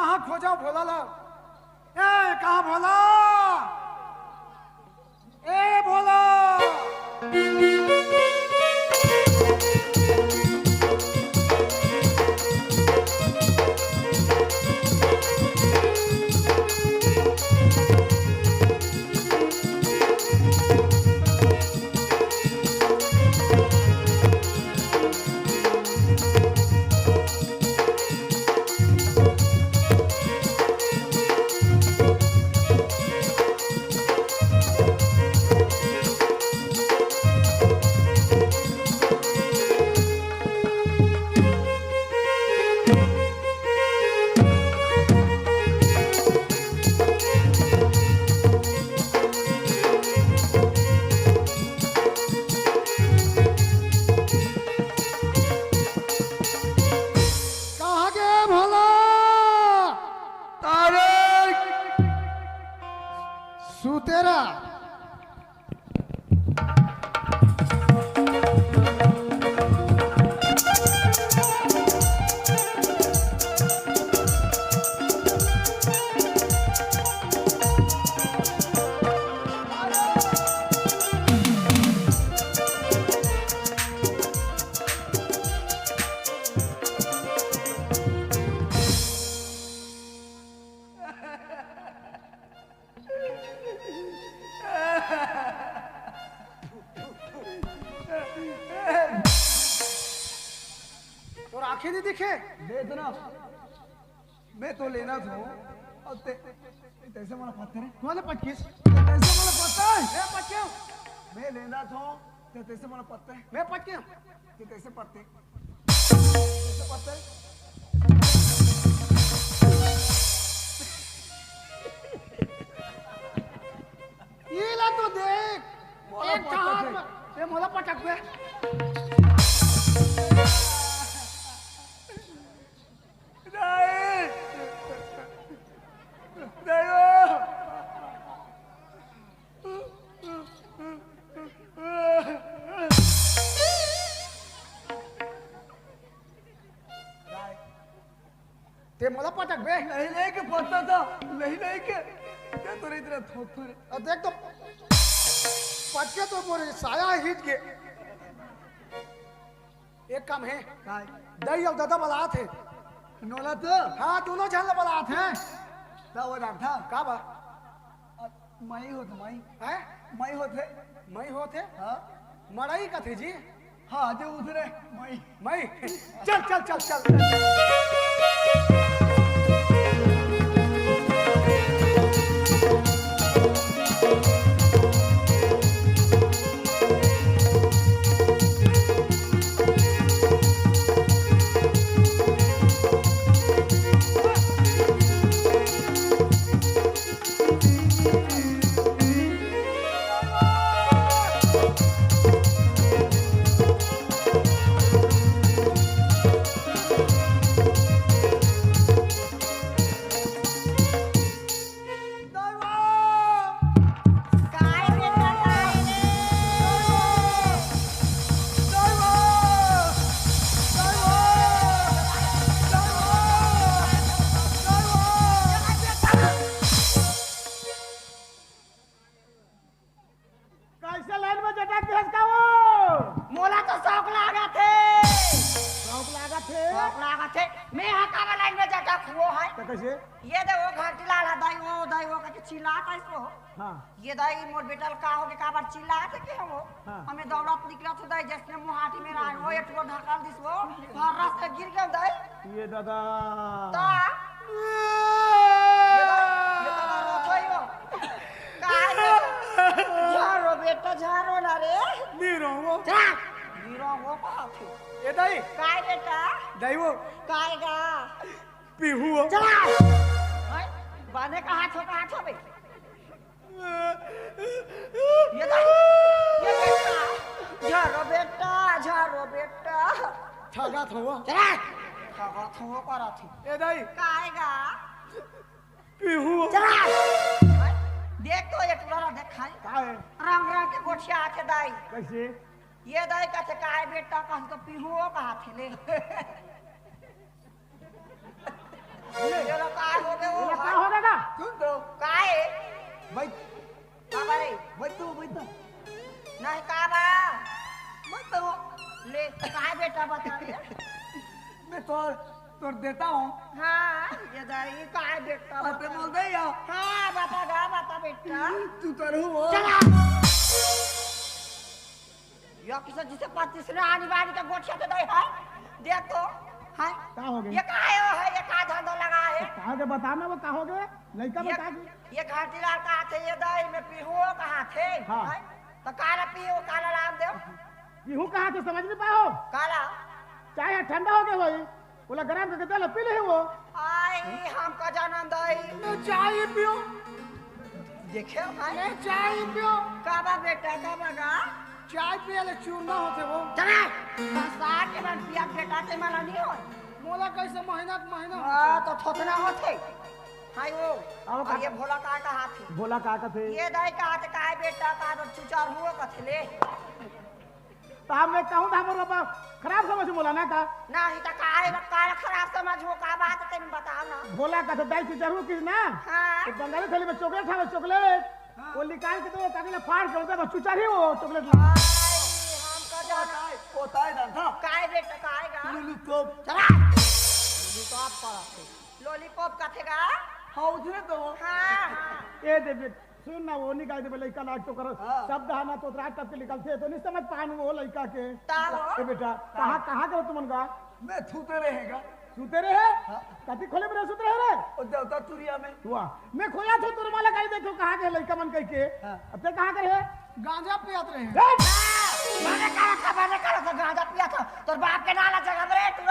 कहाँ खोजा भोला ला? ए कहाँ भोला? ए भोला! सुतेरा और आंखें नहीं दिखे देख ना मैं तो लेना था और तैसे मला पत्थर है तुम्हारे 25 तैसे मला पत्ता है मैं 25 मैं लेना था तो तैसे मला पत्ता है मैं 25 कि तैसे पत्ते तैसे पत्ते ये ला तो देख मोला एक पटक कहाँ ये मोला पटक गए ते मोला पटक बे नहीं नहीं के पत्ता था नहीं नहीं के क्या तो रही तेरा थोथर और देख तो पटके तो मोरे साया हिट के एक काम है काय दही और दादा बलात है नोला तो हाँ दोनों जान बलात है था वो डाक था का बा मई होत मई है मई होते मई होते हाँ मड़ाई का थे जी हाँ जो उतरे मई मई चल चल चल चल कैसे लाइन में जटा भेज का वो मोला तो शौक लागा थे शौक लागा थे शौक लागा थे मैं हका वाला लाइन में जाता खुओ है तो कैसे ये दे वो घर ला दाई वो के चिल्लाता इसको हाँ ये दाई मोर बेटल का हो के का बार चिल्लाते के हो हाँ। हमें दौड़त निकला तो दाई जैसे मुहाटी में रहा वो एक धक्का दिस वो फर्रा से गिर गया दाई ये दादा ता ये दादा रोतोई हो झारो बेटा झारो ना रे नीरो वो जा नीरो वो पाथे ये दाई काय बेटा दाई वो काय गा पीहू वो चला बाने का हाथ हो बे ये बेटा झारो बेटा ठगा था वो चला खगा थो करा थी ये दाई काय गा पीहू वो चला देख तो एक लड़ा देखाई का है रंग रंग के गोठिया आके दाई कैसे ये दाई कहते काय बेटा कह तो पीहुओ कहा थे ले ये लो काय तो देता हूँ। हाँ ये दाई का है बेटा अते बोल दे या हाँ बता बेटा तू तो रहू चला यो किसी जिसे 25 ने आनी बानी का गोठिया तो दे है देख तो है का हो गए ये का है ये का धंधा लगा है कहा के बता मैं वो का हो गए लड़का ये बता के ये घाटीलाल का थे ये दाई में पीहू कहाँ थे हाँ। हैं? तो काला पीहू काला राम देव पीहू कहा तो समझ नहीं पाओ काला चाय ठंडा हो गया भाई बोला गरम करके दे लो पी ले वो आई हमका जानन दाई तो चाय पियो देखे है चाय पियो काबा बेटा काबा का चाय पिए ले चूरमा होते वो चला संसार के मन पिया बेटा ते मला नहीं हो मोला कैसे महीना के महीना हां तो थोतना होते हाय वो अब और ये भोला का हाथ है बोला का थे ये दाई का हाथ का है बेटा का तो चुचार हुआ कथले तो मैं कहूं था मोर बाबा खराब समझ बोला ना का नहीं तो का है का खराब समझ हो का बात तेन बताओ ना बोला का तो दाई चुचरू किस ना हां तो बंगाली थाली में चॉकलेट खावे चॉकलेट वो निकाल के दो कागले फाड़ के उधर चुचारी वो चॉकलेट ला हमका जाना पोता है था काय बेटा काएगा लॉलीपॉप चला लॉलीपॉप पड़ा लॉलीपॉप का थेगा हाँ उसने तो हां ए दे सुन ना वो निकाल दे लड़का लाग तो करो हाँ। शब्द है ना तो रात तक के निकलते तो नहीं समझ पान वो लड़का के ताओ ए बेटा कहां कहां करो तुमन का मैं थूते रहेगा सुते रहे कति खोले में सुते रहे रे और देवता तुरिया में हुआ मैं खोया था तुर माला गाड़ी देखो कहां के लड़का मन कह के अब ते कहां करे गांजा पियात रहे मैंने कहा था गांजा पिया था तोर बाप के नाला जगह रे तू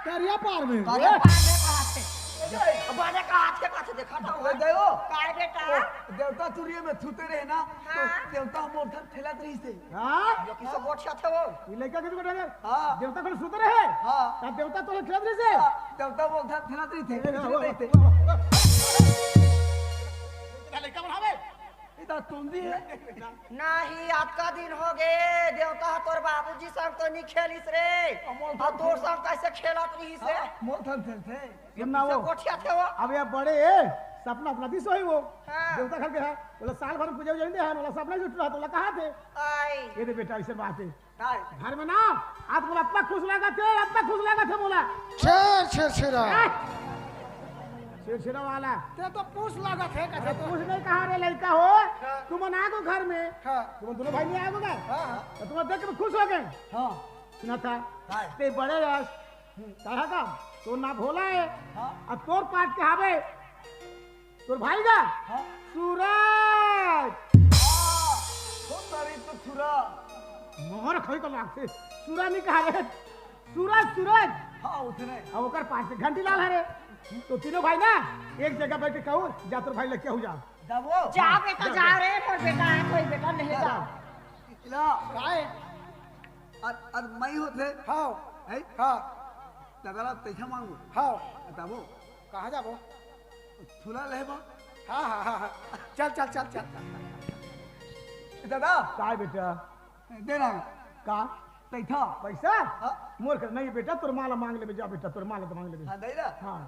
करिया पार में अरे पाने का हाथ अब मैंने कहा हाथ के पास देखा था वो देखो काय बेटा देवता तुरिया में थूते रहे ना तो हाँ। देवता मोर ठेला रही से हां जो किसको गोट थे वो ये लड़का के बेटा हाँ। देवता को सुते रहे हाँ। तब देवता तो खेल रहे से देवता बोल ठेला रही थे लड़का बनावे इधर तुम भी है नहीं आज का दिन हो गए देवता तोर बाबूजी संग तो नहीं खेलिस रे और तोर संग कैसे खेलत रही से मोर ठेल थे सुनना वो गोठिया थे वो अब ये बड़े सपना अपना दिस होई वो हाँ। देवता घर के है बोला साल भर पूजा जाइंदे है बोला सपना जुट रहा तो बोला कहां थे आई ये दे बेटा ऐसे बात है काय घर में ना आज बोला अपना खुश लगा थे बोला छेर छेरा छिरछिरा वाला ते तो पूछ लागत है अरे कहते कुछ नहीं कहा रे लड़का हो तुम आ गो घर में हाँ। तुम दोनों भाई नहीं आगो गए हाँ तो तुम देख के खुश हो गए हाँ सुना था हाँ। ते बड़े रस कहा का तो ना भोला है हाँ। अब तोर पाट के हावे तोर भाई का हाँ सूरज तारीफ तो थुरा मोहर खोई को लागते सूरज नहीं कहा रे सूरज हाँ उसने अब ओकर पाट के घंटी लाल है रे तो तीनों भाई ना एक जगह बैठ के कहूँ जा तोर भाई लेके हो जा दबो जाओ बेटा जाओ रे पर बेटा है कोई बेटा नहीं जाओ इला काय और मैं होते हां है हां तगड़ा पैसा मांगू हां दबो कहां जाबो थुला लेबा हां हां हां चल दादा काय बेटा देना का पैसा पैसा हाँ। मोर कर नहीं बेटा तोर माला मांग ले जा बेटा तोर माला तो मांग ले हाँ देना हाँ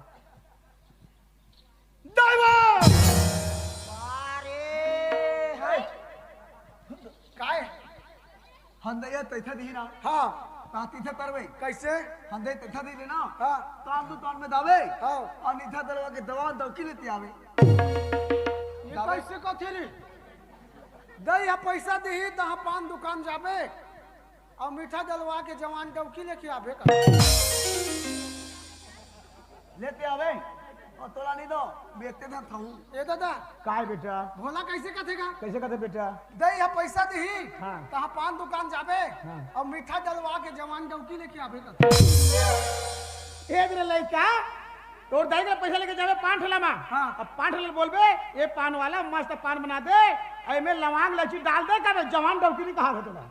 अरे हाय काय हंदैया पैसा दी ना हां ताती से करवे कैसे हंदे पैसा दी ना हां काम दुकान में दावे हां और नीचा दलवा के दवा दौकी लेते आवे ये कैसे कथी रे दई हा पैसा देही त पान दुकान जाबे और मीठा दलवा के जवान डौकी लेके आबे का लेते आवे और तोला नहीं दो बेचते ना थाऊ ए दादा काय बेटा भोला कैसे कथेगा कैसे कहते बेटा दई हा पैसा देही हाँ। त पान दुकान जाबे हाँ। और मीठा दलवा के जवान डौकी लेके आबे का एक रे लड़का तोर दाई के पैसा लेके जावे पान ठेला में हाँ। अब पान ठेला बोलबे ये पान वाला मस्त पान बना दे एमे लवांग लची डाल दे का जवान डौकी नहीं कहा होता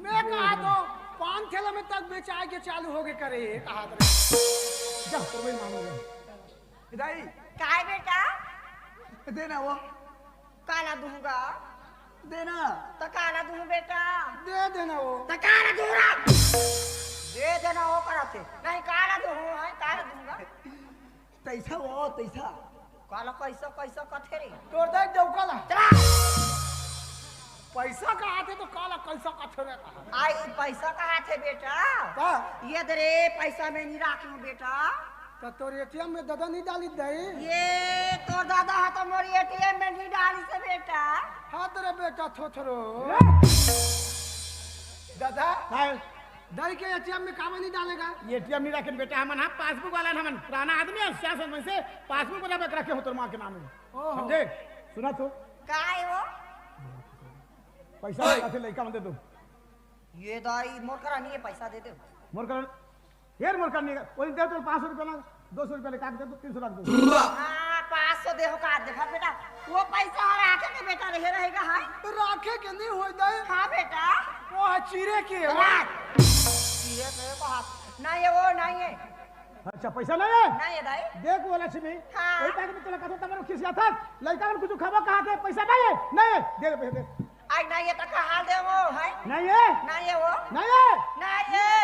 मैं कहा तो पान ठेला में तक बेचाए के चालू हो गए करे कहा रे जा तोर भाई मांगो दाई काय बेटा देना वो काला दूंगा देना तो काला दूं बेटा दे देना वो तो काला दूंगा दे देना वो कराते नहीं काला दूं है काला दूंगा पैसा वो पैसा काला कैसा कैसा कथे रे तोर दे डौका चला पैसा का आते तो काला कैसा कथरे कहा आई पैसा कहाँ थे बेटा का ये दरे पैसा में नहीं राखी हूँ बेटा तो तोर एटीएम में दादा नहीं डाली दई ये तो दादा है तो मोरी एटीएम में नहीं डाली से बेटा। हाँ तेरे बेटा थोथरो दादा दई के एटीएम में काम नहीं डालेगा एटीएम नहीं रखे बेटा हमन हाँ पासबुक वाला हमन पुराना आदमी है सियासत में से पासबुक बना के रखे हो तोर माँ के नाम में ओहो। समझे सुना तो का है वो? पैसा लगा लड़का दे दो ये दाई मोर करा नहीं है पैसा दे दे। मोर कर यार मोर करने कोई दे तो 500 रुपया ना 200 रुपया काट दे तो 300 रख दो हाँ 500 दे हो का देखा बेटा वो पैसा हमारे आके के बेटा रहे रहेगा हाय। राखे के नहीं हो दई हाँ बेटा वो चिरे के ये मेरे को हाथ नहीं है वो नहीं है अच्छा पैसा नहीं है नहीं है दाई। देख वो लक्ष्मी हाँ। कोई टाइम में तोला कहतो तमरो खिसिया था लड़का ने कुछ खाबो कहा के पैसा नहीं है दे दे पैसा दे आई नहीं है तो का हाल दे वो है नहीं है नहीं है वो नहीं है नहीं है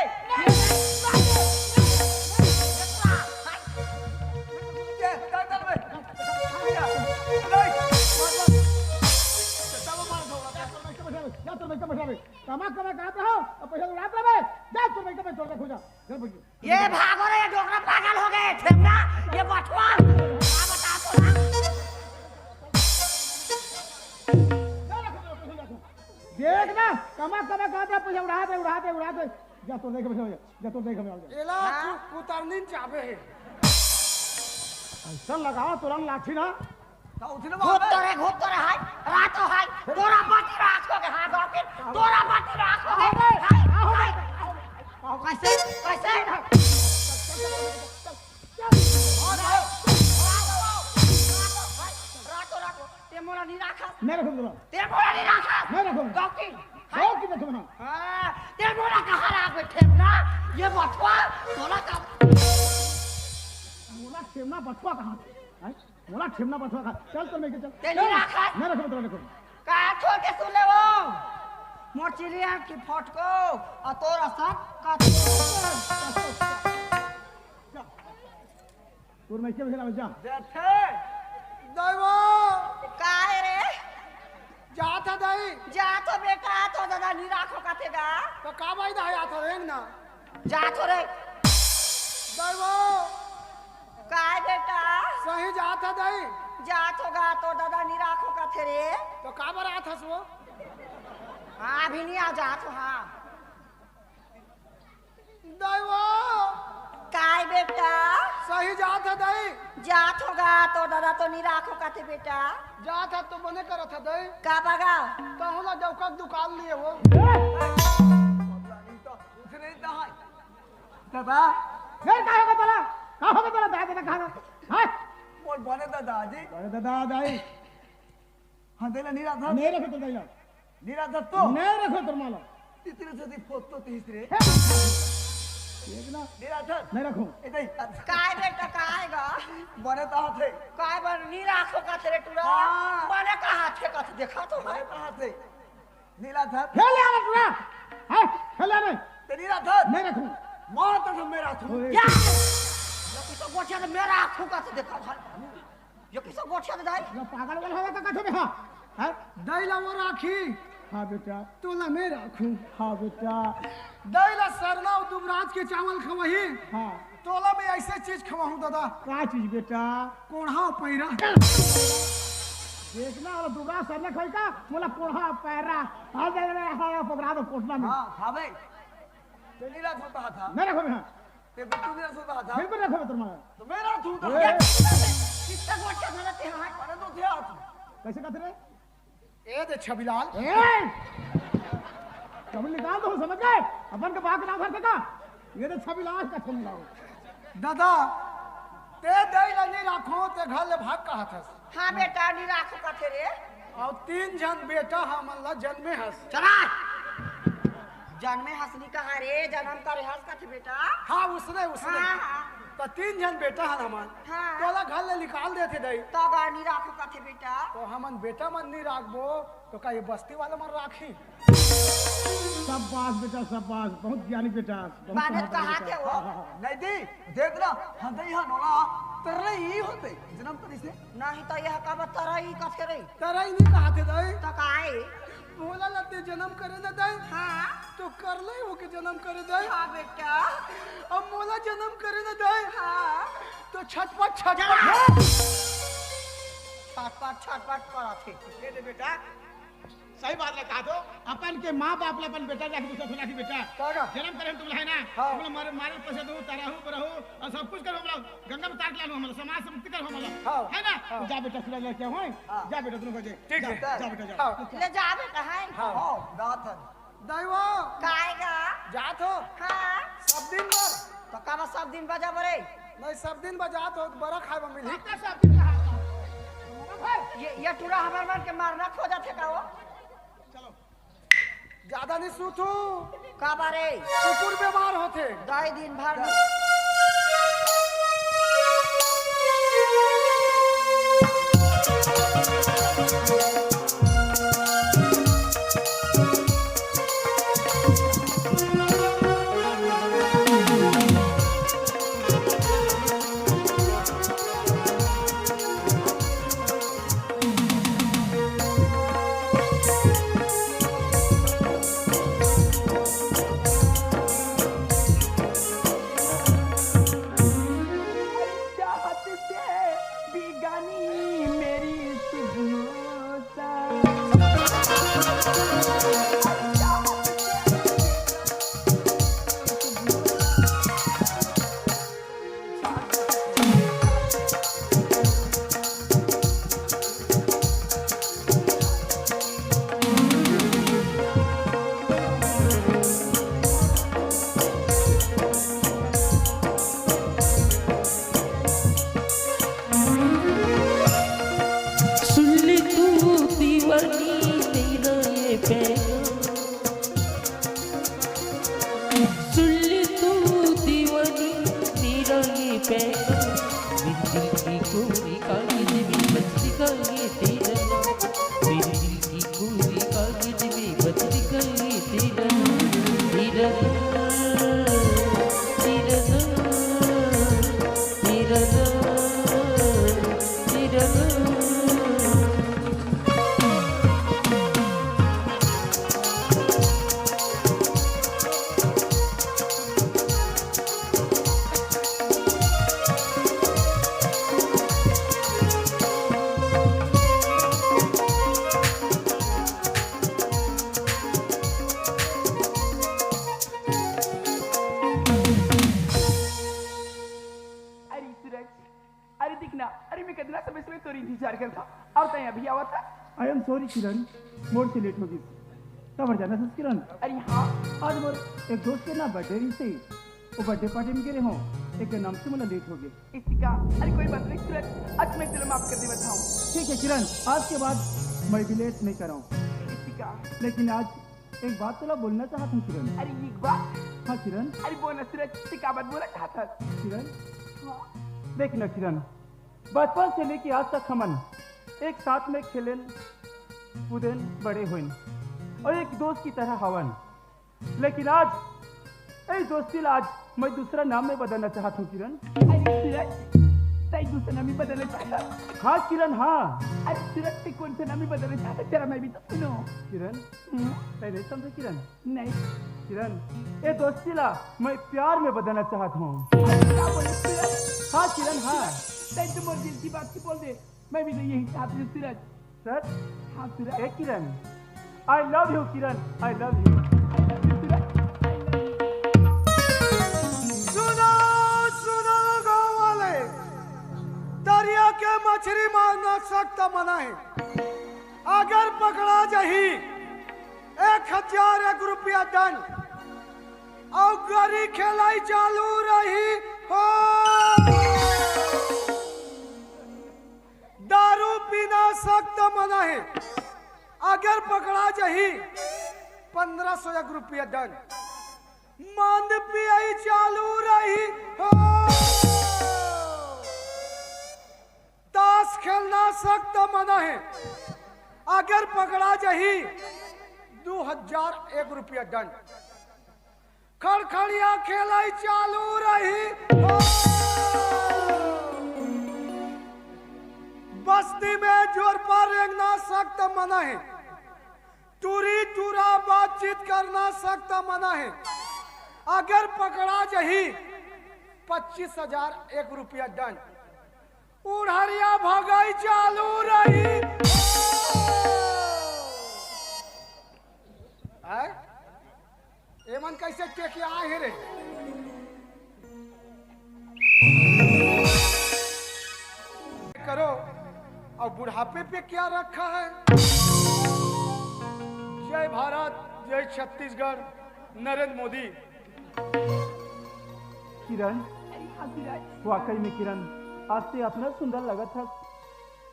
जा तो लड़का बैठा कमा कमा कहता हो और पैसा उड़ाता है जा तो लड़का में छोड़ खोजा घर भाग ये भागो रे डोकरा पागल हो गए ठेमना ये बचवा क्या बता तो ना देख ना कमा कमा कहता पैसा उड़ाते जा तो देख बैठा जा तो देख में आ जा एला कुतरनी चाबे है ऐसा लगाओ तुरंत लाठी ना घूप तो रे हाय रातो हाय तोरा बाटी राखो के हां गॉकिन तोरा बाटी राखो के हाय कैसे कैसे रातो रातो ते मोरा नहीं राखा मैं रखूं तुम ते मोरा नहीं राखा मैं रखूं गॉकिन हो कि देखो ना हां ते मोरा कहां राख बैठे ना ये बचवा तोरा का मोला ठेमना बटवा कहां है मोला ठेमना बटवा कहां चल तो मैं चल ते नहीं राखा मैं रखूं तुम रखूं का छोड़ के सुन ले वो मोर चिड़िया की फटको और तोरा सब का तोर मैं के भेला जा बैठे दैवा काहे रे जा था दई जा तो बेटा तो दादा नहीं राखो कातेगा तो का भाई दई आता रेंग ना जा तो रे दैवा काहे बेटा सही जा था दई जा तो गा तो दादा नहीं राखो काथे रे तो का बरा था सो हाँ अभी नहीं आ जा तो हाँ दैवा काहे बेटा सही जा था दई जा तो गा तो दादा तो नहीं राखो काथे बेटा जा था तो बने कर था दई का बगा तो होला डौका दुकान लिए वो बाबा फिर का होगा तोला दादा कहां हां बोल बने दादाजी अरे दादा दाई हाँ देला नीरा था नहीं रखो तो दाईला नीरा था तो नहीं रखो तुम मालो तिसरे से फोटो तीसरे ठीक ना नीरा था नहीं रखो इधर काहे बेटा काहे गा बने तो हाथ है काहे बन नहीं राखो काथे रे टूरा हाँ। बने का हाथ है काथे देखा तो बने तो हाथ है नीला था खेल ले आना पूरा हां खेल ले ते नीरा था नहीं रखो मां तो मेरा था या ये किसो गोठिया तो मेरा आंखों का से देखा था ये किसो गोठिया तो दाई ना पागल वाला होगा का कथो में हां हां दैला वो राखी हां बेटा तोला मैं राखूं हां बेटा दैला सरना और दुबराज के चावल खवही हां तोला में ऐसे चीज खवाऊं दादा का चीज बेटा कोढ़ा पैरा देखना और दुबरा सरने खोई का मोला कोढ़ा पैरा हां दे हां पकड़ा दो कोटना में हाँ खावे ते नीरा था था नहीं रखो में हां ते बिट्टू नीरा था था बिल्कुल रखो तुम मालो तो मेरा था तो ए, किसका गोठिया धरते हैं बने तो थे हाथ कैसे कहते रे ए दे छबिलाल ए कबल निकाल दो समझ गए अपन के बात ना भर का ये तो छवि लाश का तुम लाओ दादा ते दैला नहीं राखो ते घर ले भाग का हाथस हाँ बेटा नहीं राखो काथे रे और 3 जन बेटा हमन ला जन्मे हस चला जन्मे हंसनी कहा रे जन्म करे हंस काथे बेटा हाँ उसने हाँ हाँ तो 3 जन बेटा हन हमन हाँ। तोला घर ले निकाल देते दई तो गा नहीं राखो काथे बेटा तो हमन बेटा मन नहीं राखबो तो का ये बस्ती वाला मन राखी सब बात बेटा सब बात बहुत ज्ञानी बेटा बहुत बादल समझदार कहा बेटा। के वो नहीं दी देख ना हाँ दई हाँ नोला तरले ही होते जन्म तरी से नहीं तो यह का तरह ही काथे रे तेरा ही नहीं कहा थे दई तो काहे भोला लते जन्म करे न दे हाँ तो कर ले वो के जन्म करे दे हाँ बेटा अब मोला जन्म करे न दे हाँ तो छटपट छटपट छटपट करा थे ये दे बेटा सही बात है कहा तो अपन के माँ बाप ला अपन बेटा जाके दूसरा सुना की बेटा कागा जन्म करे तुम है ना हाँ। हम लोग मारे पैसे दो तरहू बरहू और सब कुछ करो हम लोग गंगा में तार के लालो हम लोग समाज से मुक्ति करो हम लोग हाँ। है ना तो जा बेटा सुना ले क्या हो जा बेटा तुम बजे ठीक है। जा बेटा जा हाँ। ले जा बेटा है हाँ। हो गात दैवा काएगा जात हो हाँ सब दिन भर तो का सब दिन बजा बरे नहीं सब दिन बजात हो बड़ा खाए मिली इतना सब दिन कहा ये टूरा हमार मार के मारना खोजा थे का वो चलो ज्यादा नहीं सूतू का बारे कुकुर बीमार होते 2 दिन भर आई एम सॉरी किरण मोर से लेट हो गई कब जाना था किरण अरे हाँ आज मोर एक दोस्त के ना बर्थडे रही से वो बर्थडे पार्टी में गए हो एक नाम से मतलब लेट हो गए इसका अरे कोई बात नहीं सूरज आज मैं तुझे माफ कर दे बताऊं ठीक है किरण आज के बाद मैं भी लेट नहीं कर रहा हूँ इसका लेकिन आज एक बात तो बोलना चाहता हूँ किरण अरे एक बात हाँ किरण अरे बोला सूरज इसका बात बोला चाहता किरण देख ना किरण बचपन से लेके आज तक हमन एक साथ में खेलन कूदन बड़े हुए और एक दोस्त की तरह हवन लेकिन आज इस दोस्ती आज मैं दूसरा नाम में बदलना चाहता हूँ किरण अरे सूरज तई दूसरा नाम ही बदलना चाहता हाँ किरण हाँ अरे सूरज ते कौन सा नाम ही बदलना चाहता तेरा मैं भी तो सुनो किरण पहले समझे किरण नहीं किरण ये दोस्ती ला मैं प्यार में बदलना चाहता हूँ क्या बोले सूरज हाँ किरण हाँ तई तो मोर दिल की बात की बोल दे मैं भी तो यही चाहती हूँ सूरज सर हाँ सूरज ए Kiran I love you Kiran I love you सुनो सुनो गाँव वाले दरिया के मछली मारना सख्त मना है अगर पकड़ा जही 1001 रुपया दंड और गरी खेलाई चालू रही हो दारू पीना सख्त मना है अगर पकड़ा जही 1501 रुपया दंड मंद पियाई चालू रही हो ताश खेलना सख्त मना है अगर पकड़ा जही 2001 रुपया दंड खड़खड़िया खेलाई चालू रही हो बस्ती में जोर पर रेंगना सख्त मना है टूरी टूरा बातचीत करना सख्त मना है। अगर पकड़ा जही 25,000 1 दंड। उड़हरिया भगाई चालू रही। एमन कैसे टेके आए हैं रे? करो और बुढ़ापे पे क्या रखा है? जय भारत, जय छत्तीसगढ़, नरेंद्र मोदी। किरण, वाकई में किरण, आज से अपना सुंदर लगा था।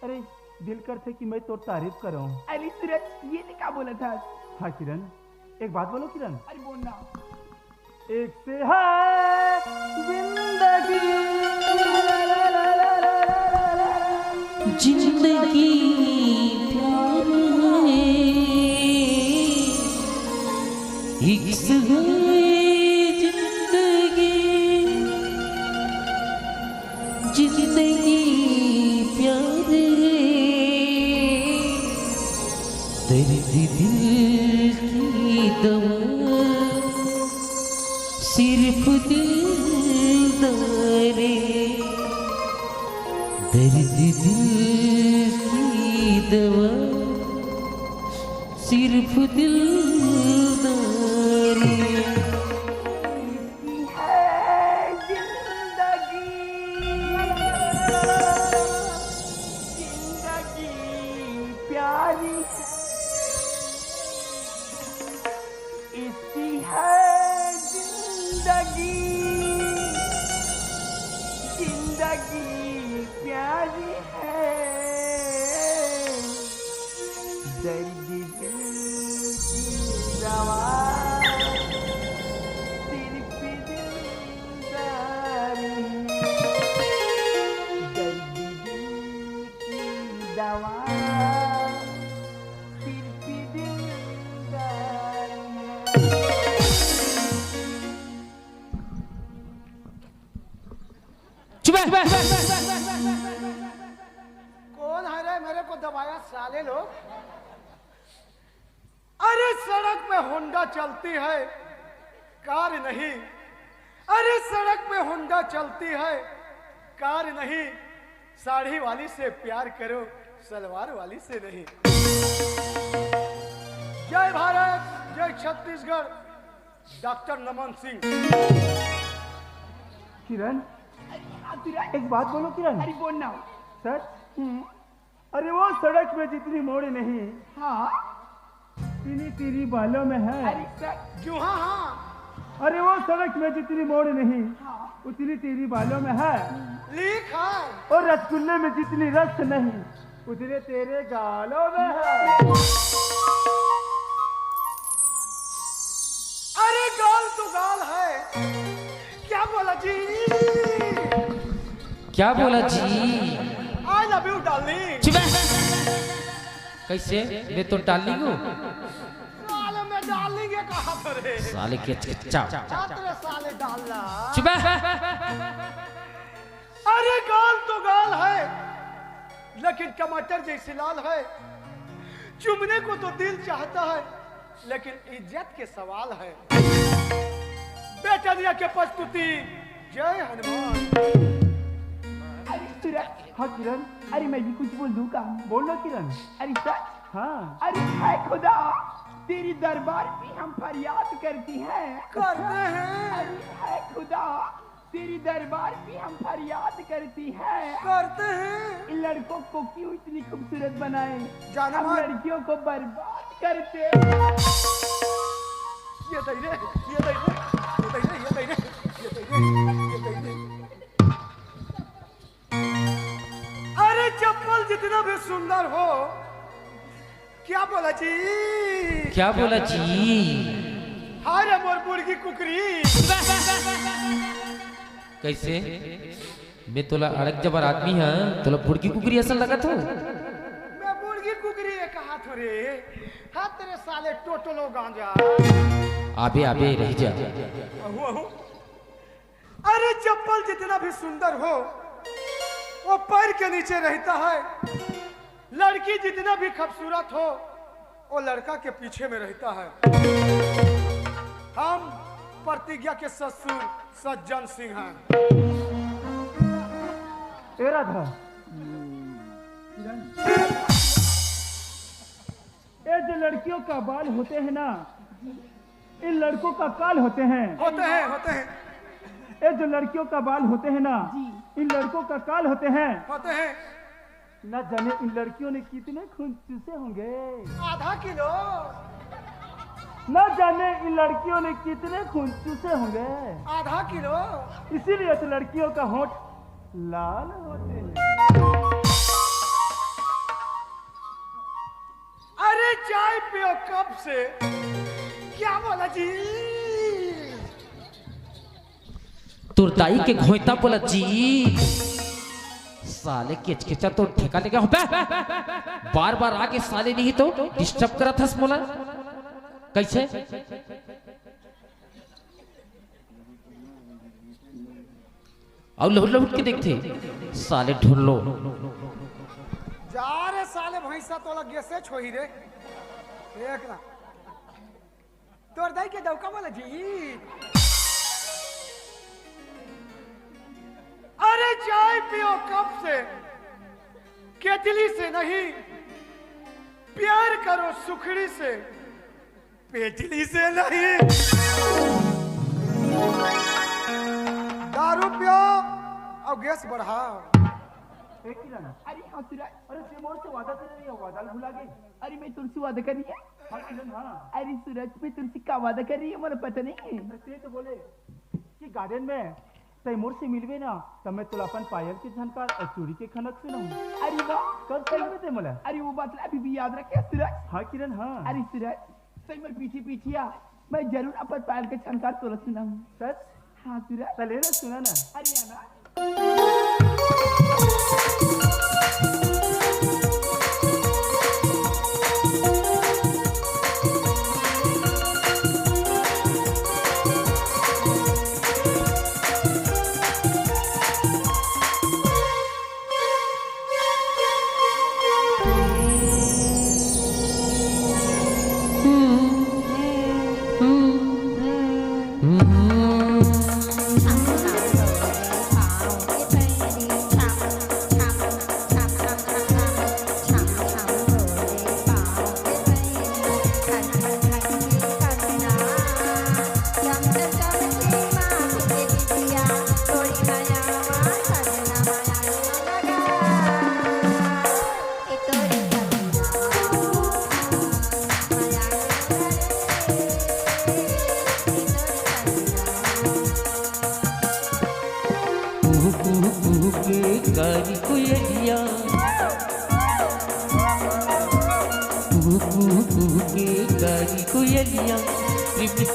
अरे दिल करते कि मैं तो तारीफ करूं। अरे सूरज, ये क्या बोला था? हाँ किरण, एक बात बोलो किरण। अरे बोलना। एक से है जिंदगी, जिंदगी प्यार है, एक से है जिंदगी, जिंदगी प्यार है, दर्द दिल की दवा सिर्फ दिलदार है, दर्द दिल की दवा सिर्फ दिलदार है। कौन है रे मेरे को दबाया साले लोग? अरे सड़क पे होंडा चलती है, कार नहीं। अरे सड़क पे होंडा चलती है, कार नहीं। साड़ी वाली से प्यार करो, सलवार वाली से नहीं। जय भारत, जय छत्तीसगढ़, डॉक्टर नमन सिंह। किरण, एक बात बोलो किरण। अरे बोलना। सर, अरे वो सड़क में जितनी मोड़ नहीं, हाँ। तेरी बालों में है। अरे सर, जो हाँ हाँ। अरे वो सड़क में जितनी मोड़ नहीं, हाँ। उतनी तेरी बालों में है। लिख है। और रसगुल्ले में जितनी रस नहीं, उतने तेरे गालों में है। अरे गाल तो गाल है। क्या बोला जी? क्या बोला जी? I love you darling. कैसे? मैं तो डार्लिंग हूँ। साले में डार्लिंग ये कहा था रे? साले के चच्चा। छात्र साले डालना। चुप। अरे गाल तो गाल है, लेकिन टमाटर जैसी लाल है। चुमने को तो दिल चाहता है, लेकिन इज्जत के सवाल है। बेटनिया के प्रस्तुति, जय हनुमान। अरे सूरज। हाँ किरण, अरे मैं भी कुछ बोल दूँ का? बोलो किरण। अरे सच। हाँ। अरे है खुदा, तेरी दरबार पे हम फरियाद करती हैं। करते हैं। अरे है खुदा, तेरी दरबार पे हम फरियाद करती हैं। करते हैं। इन लड़कों को क्यों इतनी खूबसूरत बनाए? जाना हम मत। लड़कियों को बर्बाद करते। ये दई रे, ये दई रे, ये दई रे, ये दई रे, ये दई रे, ये दई रे। अरे चप्पल जितना भी सुंदर हो, क्या बोला जी? क्या बोला जी? हारे मोर मुर्गी कुकरी। कैसे? मैं तोला अड़क जबर आदमी है, तोला बुड़की कुकरी असल लगा था। मैं मुर्गी कुकरी ये कहा थोड़े। हाँ तेरे साले टोटलो गांजा। आबे आबे रह जा। अहू अहू। अरे चप्पल जितना भी सुंदर हो, वो पैर के नीचे रहता है। लड़की जितना भी खूबसूरत हो, वो लड़का के पीछे में रहता है। हम प्रतिज्ञा के ससुर सज्जन सिंह हैं। ए राधा, ये जो लड़कियों का बाल होते हैं ना, इन लड़कों का काल होते हैं। होते हैं। ये जो लड़कियों का बाल होते हैं ना, इन लड़कों का काल होते हैं। न जाने इन लड़कियों ने कितने खून चूसे होंगे। आधा किलो। न जाने इन लड़कियों ने कितने खून चूसे होंगे। आधा किलो। इसीलिए तो लड़कियों का होंठ लाल होते हैं। अरे चाय पियो कब से? क्या बोला जी? तुरदाई के घोइता बोला जी। साले किचकिचा तो ठेका लेगा होता है। बार बार आके साले नहीं तो डिस्टर्ब करा था मोला। कैसे? और लहुट के देखते साले ढूंढ लो। जा रे साले भैंसा तो लग से छोही रे। देख ना तोर दाई के दौका बोला जी। अरे चाय पियो कब से? केतली से नहीं, प्यार करो सुखड़ी से, पेटली से नहीं। दारू पियो और गैस बढ़ाओ। अरे हाँ सूरज, अरे सिमोर से वादा कर रही है, वादा भुला गई। अरे मैं तुलसी वादा कर रही है। हाँ, अरे सूरज, मैं तुलसी का वादा कर रही है, मुझे पता नहीं है। ते तो बोले कि गार्डन में तैमूर से मिलवे ना, तब मैं तुला अपन पायल के झनकार और चूड़ी के खनक सुनाऊं। अरे वाह, कब चलोगे ते मोला? अरे वो बात अभी भी याद रखे सूरज। हाँ किरण, हाँ। अरे सूरज, तैमूर पीछे आ, मैं जरूर अपन पायल के झनकार तोला सुनाऊं। सच? हाँ सूरज, चले ना, सुना ना। अरे आना।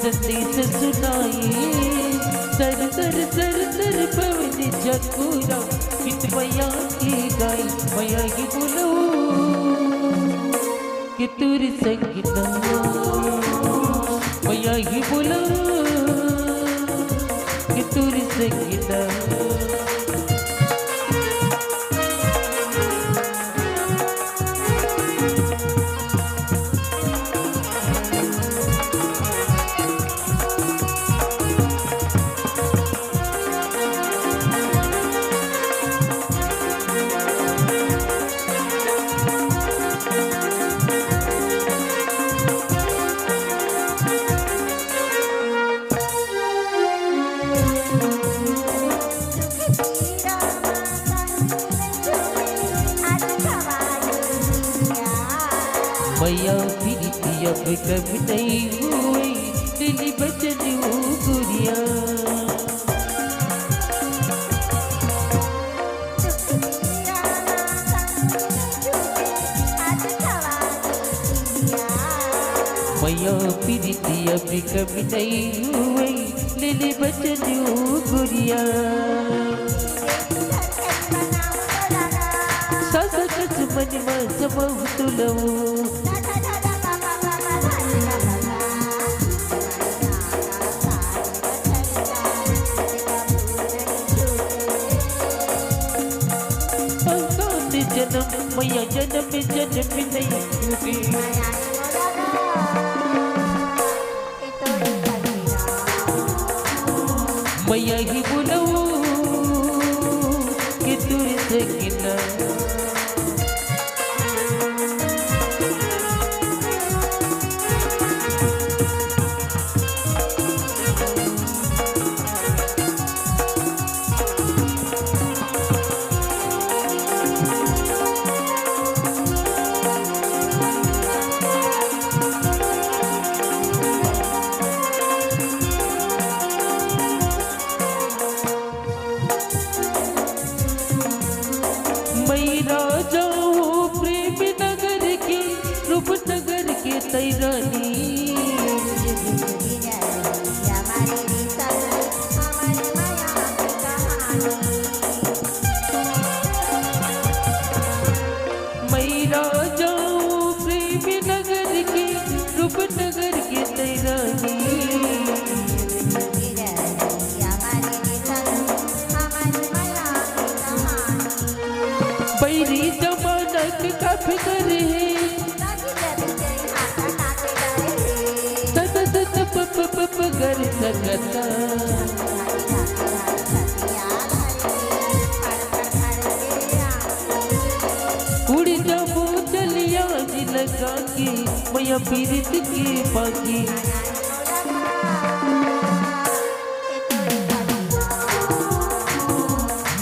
संदेश सुनाए सर सर सर सर पवन जगुरा कित मैया की गाई मैया की बोलो कि तुर संगीता मैया की बोलो कि तुर संगीता मैया प्रीति अब कब नहीं हुई दिली बचन गुड़िया मैया प्रीति अब कब नहीं हुई दिली बचन गुड़िया सासा कस मन में समझ तुलऊ जन्म मैया जन्म नहीं टूटी मैं यही बुलाऊं कि तुर सकिना तैरानी मैं राजा प्रेमी नगर की रूपनगर की तैरानी बैरी जमाना का फिक्र है कर सकता उड़ी जाबो चलिया जी लगा के मैया पीरित के बाकी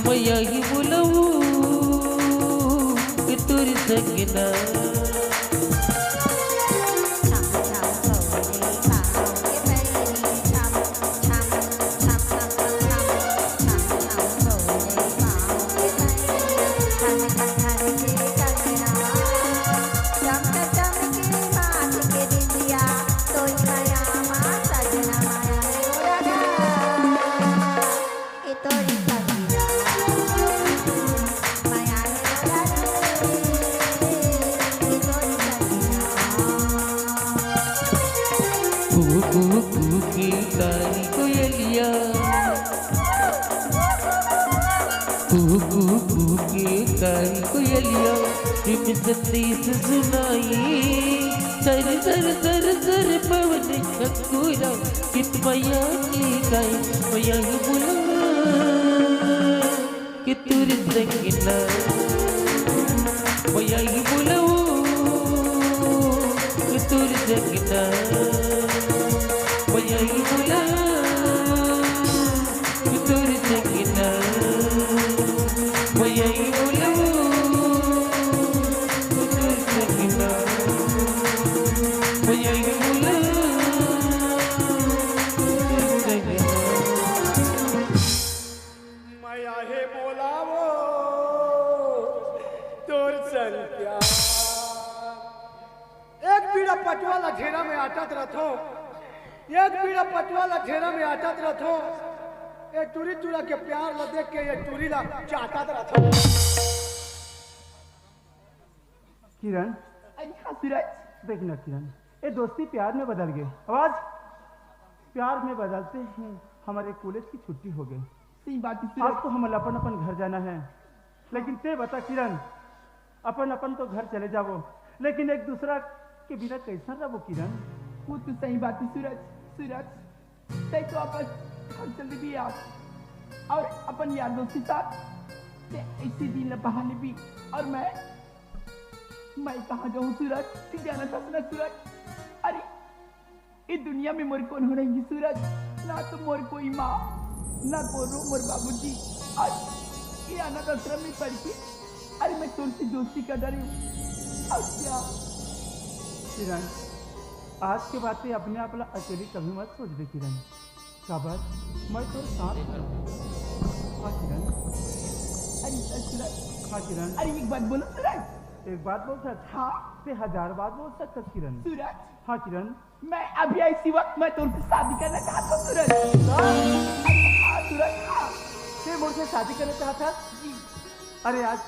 मैया ही बुलाऊं कि तुर सकिना की कारी कोयलिया की कारी कोयलिया संदेश सुनाई सर सर सर सर पवन चकोरा कित मैया की गाय मैया ही बुला कि तुर सकिना मैया ही बुलाओ कि तुर सकिना मैया ही बुला कि तुर सकिना मैया ही बुलाओ कि तुर सकिना मैया ही बुला कि तुर सकिना मैया हे बोलावो तोर संख्या एक पीड़ा पटवाला घेरा में आटत रथो एक पीड़ा पटवाला घेरा में आटत रथो ये टूरी टूरा के प्यार ला देख के ये टूरी ला चाहता रथो किरण देख ना किरण ये दोस्ती प्यार में बदल गए आवाज प्यार में बदलते हैं हमारे कॉलेज की छुट्टी हो गई सही बात आज तो हम अपन अपन घर जाना है लेकिन ते बता किरण अपन अपन तो घर चले जाओ लेकिन एक दूसरा के बिना कैसा रहो किरण वो तो सही बात है सूरज सूरज तय तो अपन घर चल भी आज और अपन यादों के साथ ऐसे दिन बहाने भी और मैं कहाँ जाऊँ सूरज तू जाना था सुना सूरज अरे इस दुनिया में मोर कौन हो रहेंगी सूरज ना तो मोर कोई माँ ना कोरो मोर बाबूजी आज ये अनाथ आश्रम में पढ़ के अरे मैं तुमसे दोस्ती कर रही हूँ और क्या किरण आज के बातें अपने आप ला अकेली कभी मत सोच दे किरण काबर मैं तो साथ हूँ हाँ किरण अरे सूरज हाँ किरण अरे एक बात बोलो सूरज एक बात बोल सकता हाँ ते 1000 बात बोल सकता किरण सूरज हाँ किरण मैं अभी इसी वक्त मैं तुमसे शादी करना चाहता हूँ सूरज हाँ सूरज हाँ ते मुझसे शादी करना चाहता अरे आज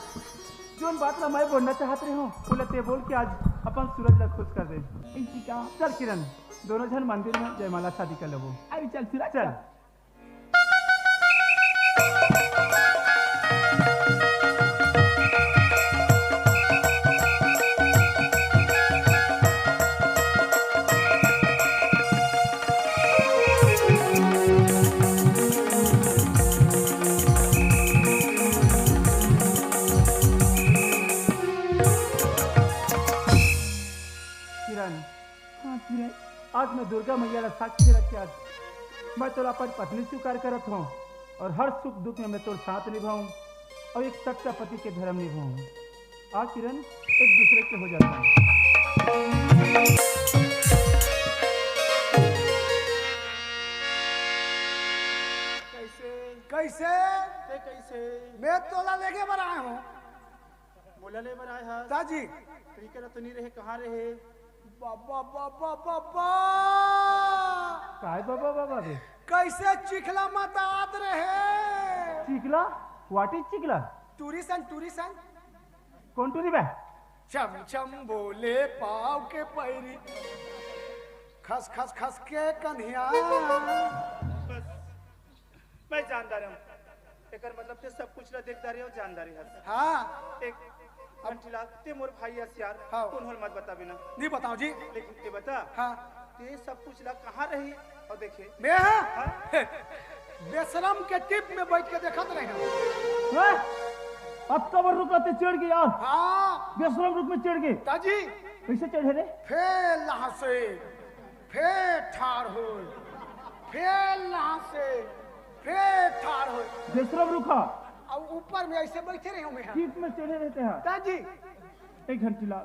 जोन बात ला मैं बोलना चाहते रहे हो बोले ते बोल के आज अपन सूरज ला खुश कर दे इसी का चल किरण दोनों जन मंदिर में जयमाला शादी कर लेबो अरे चल सूरज चल किरण आज मैं दुर्गा मैया ला साक्षी रख के आज मैं तोला अपन पत्नी स्वीकार करत हूँ और हर सुख दुख में मैं तोर साथ निभाऊं और एक सच्चा पति के धर्म निभाऊं। आ किरण एक दूसरे के हो जाता है। कैसे कैसे मैं तोला लेके बनाया हूँ बोला ले बनाए हा ताजी। तरीके ना तो नहीं रहे कहाँ रहे बाबा बाबा बाबा काय बाबा बाबा बे कैसे चिखला मत आत रहे। चिकला व्हाट इज चिकला टूरिसन कौन टूरी बे चम चम बोले पाव के पैरी खस खस खस के कन्हिया। बस मैं जानदार हूँ एक मतलब ते सब कुछ ला देखदारी हो जानदारी है हाँ एक अंटिला ते मोर भाई यार हाँ। कौन होल मत बता बिना नहीं बताओ जी। लेकिन ते बता हाँ ते सब कुछ ला कहाँ रही और देखे मैं बेशरम के टिप में बैठ के देखत रहे। हैं? अब कबर रुकाते चढ़ गए यार हाँ बेशरम रुक में चढ़ गए ताजी कैसे चढ़े रे फेल लहा से फेर ठार हो फेल लहा से फेर ठार हो बेशरम रुका और ऊपर में ऐसे बैठे रहे मैं। टीप में चढ़े रहते हैं ताजी एक घंटी ला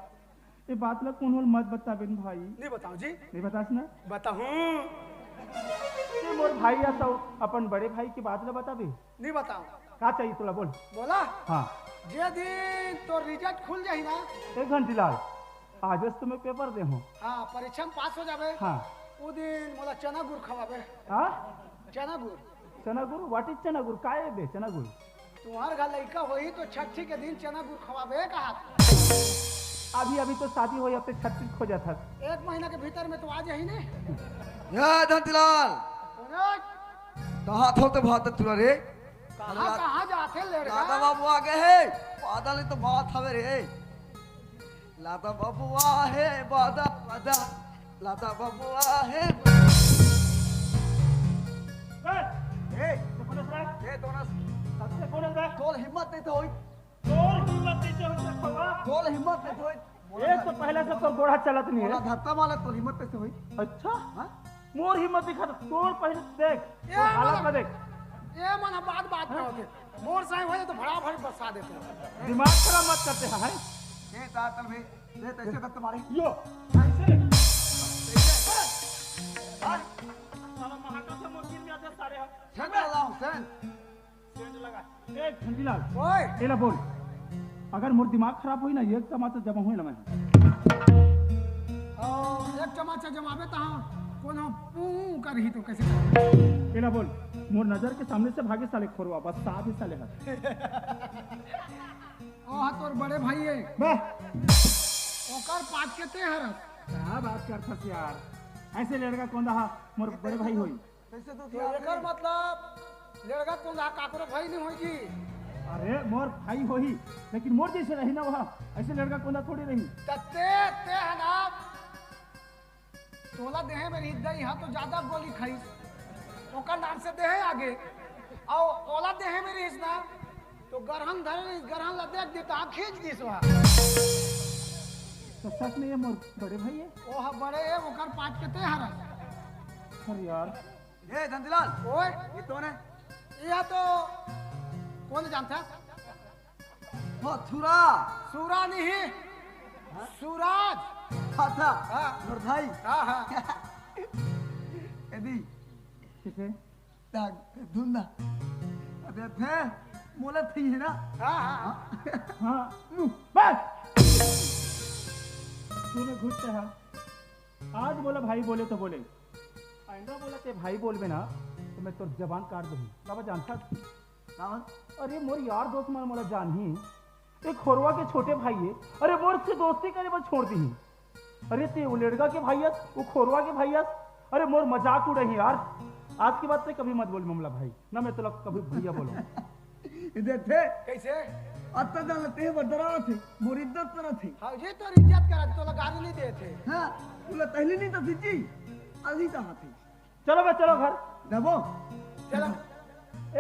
ये बात ला कौन होल मत बता बिन भाई नहीं बताओ जी। नहीं बतास ना बताऊं ये मोर भाई आता अपन बड़े भाई की बात ला बता बे नहीं बताओ का चाहिए तोला बोल बोला हाँ जे दिन तो रिजल्ट खुल जाही ना एक घंटी लाल आज बस तुम्हें पेपर दे हूँ हाँ परीक्षा में पास हो जावे हाँ वो दिन मोला चना गुड़ खवावे हाँ चना गुड़। चना गुरु व्हाट इज चना गुरु का है बे चना गुरु तुम्हार घर लड़का होई तो छठी के दिन चना गुड़ खवावे कहा। अभी अभी तो शादी हो जाते 36 खो जाता एक महीना के भीतर में तो आ जाही ने। या धंतीलाल कहाँ थो तो भात तुला रे कहाँ जाते लड़का। लादा बाबू आ गए है बादल तो बात हवे रे लादा बाबू आ है बादा बादा लादा बाबू आ है ए ए तोल हिम्मत नहीं तो होई तोल हिम्मत नहीं तो होई एक तो पहले से तो गोड़ा चलत नहीं मोला है धत्ता माला तोल हिम्मत नहीं तो होई अच्छा हां मोर हिम्मत दिखा तोर पहले देख ये हालत में देख ये मना बात में होते मोर साई होए तो भड़ा भड़ बसा देते। दिमाग खराब मत करते हैं ए तातल में दे तैसे धत्ता मारे यो छन लाऊं सन एक घंटीलाल ओए एला बोल अगर मोर दिमाग खराब हुई ना एक टमाटर जमा हुई ना मैं एक चमाचा जमावे तहाँ कोनो पू करही तो कैसे। एला बोल मोर नजर के सामने से भागे साले खोरवा बस साथ ही साले हर ओह तोर बड़े भाई है बे ओकर पाट के ते हरस। क्या बात करथस यार ऐसे लड़का कौन रहा मोर बड़े भाई होई कैसे तो तो एकर मतलब लड़का को काकरो भाई नहीं होई जी। अरे मोर भाई होई लेकिन मोर जैसे रही ना वहाँ ऐसे लड़का कौन थोड़ी रही तत्ते ते हना तोला देहे में रिद गई तो ज्यादा गोली खाई ओकर नाम से देहे आगे और ओला देहे में रिस ना तो गरहन धरे गरहन ला देख दी तो खींच दी सोहा। तो सच में ये मोर बड़े भाई है ओह बड़े है ओकर पाट के ते हरस। अरे यार ए धंतीलाल ओए ये तो ने यह तो कौन जानता मथुरा सूरा नहीं सूरज। था हाँ मोर भाई हाँ हाँ एदी किसे ताग धुंदा अबे थे मोला थी है ना हाँ हाँ हाँ बस तूने घुसते हैं आज बोला भाई बोले तो बोले आइंदा बोला ते भाई बोलबे ना तो मैं तोर जबान काट दूंगी बाबा जानता कावन अरे मोर यार दोस्त मन मोला जान ही एक खोरवा के छोटे भाई है अरे मोर से दोस्ती करे बस छोड़ दी अरे ते वो लड़का के भाई है वो खोरवा के भाई है अरे मोर मजाक उड़े यार आज की बात से कभी मत बोल मामला भाई ना मैं तो कभी भैया बोलो इधर थे कैसे अत्ता जानते बदरा थे मोर इज्जत पर थे हाँ ये तो इज्जत करा तो गाली नहीं देते। हां बोला पहले नहीं तो थी अभी कहां थी चलो बे चलो घर दबो चलो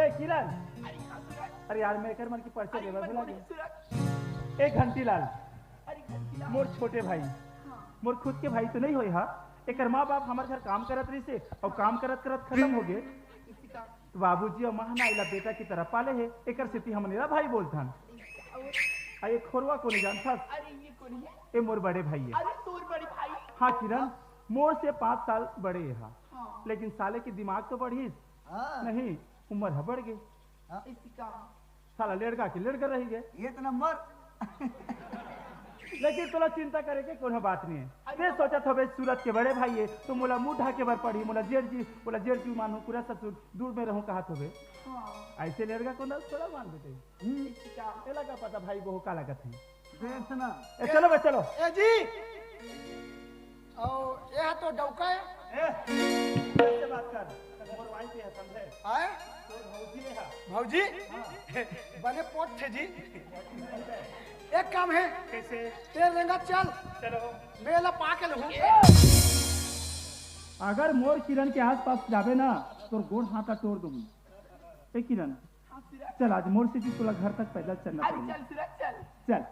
ए किरण अरे यार मैं कर मन की पर्चे देवा भुला गया एक घंटी लाल मोर छोटे भाई मोर खुद के भाई तो नहीं होए हा एक माँ बाप हमारे घर काम करत रही से और काम करत करत खत्म हो गए तो बाबूजी और माँ ना इला बेटा की तरह पाले है एक स्थिति हम मेरा भाई बोलथन आ ये खोरवा को नहीं जानता अरे ये कौन है? ये मोर बड़े भाई है अरे तोर बड़ी भाई। हाँ किरण मोर से 5 साल बड़े है हाँ। लेकिन साले की दिमाग तो बढ़ी हाँ, नहीं उम्र है बढ़ गई इसी का साला लड़का की लड़का रही गए एक नंबर। लेकिन तोला चिंता करे के कोनो बात नहीं है मैं सोचा था भाई सूरत के बड़े भाई है तो मोला मुंह ढाके बर पड़ी मोला जेठ जी मानो पूरा ससुर दूर में रहूं कहा तो बे हाँ ऐसे लड़का को ना थोड़ा मान देते इसी का तेला का पता भाई बहु का लगत है देखना चलो बे चलो ए जी और यह तो डौका है ऐसे बात कर मोर वाई पे है समझे आए तो भौजी ने है भौजी बने पोट थे जी एक काम है कैसे तेरे रेंगा चल चलो मेला पाके लहूं अगर मोर किरण के आसपास जावे ना तो गोड़ हाथा तोड़ दूंगी ए किरण हाँ सूरज। चल आज मोर से तोला घर तक पैदल चलना अरे पड़ेगा चल सूरज चल। चल